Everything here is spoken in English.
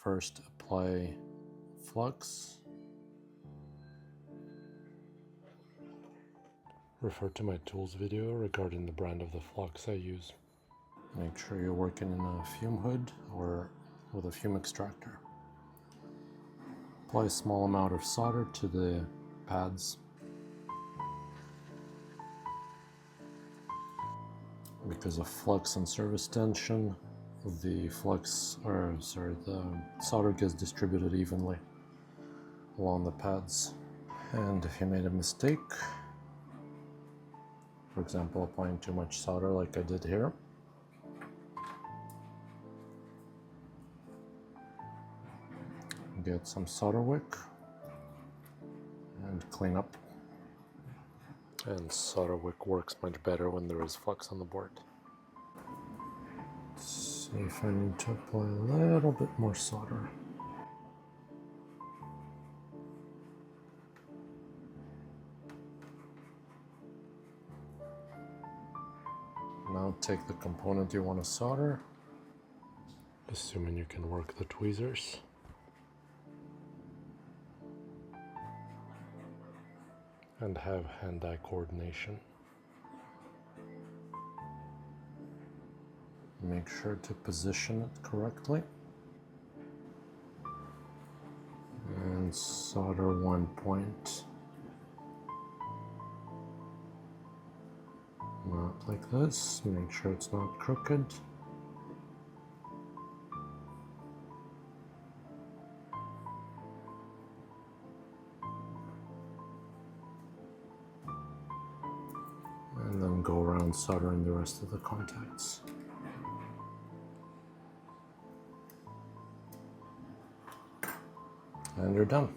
First, apply flux. Refer to my tools video regarding the brand of the flux I use. Make sure you're working in a fume hood or with a fume extractor. Apply a small amount of solder to the pads. Because of flux and surface tension, the solder gets distributed evenly along the pads. And if you made a mistake, for example, applying too much solder like I did here, get some solder wick and clean up. And solder wick works much better when there is flux on the board. Let's see if I need to apply a little bit more solder. Now take the component you want to solder, assuming you can work the tweezers. And have hand-eye coordination. Make sure to position it correctly. And solder one point. Not like this. Make sure it's not crooked. And then go around soldering the rest of the contacts. And you're done.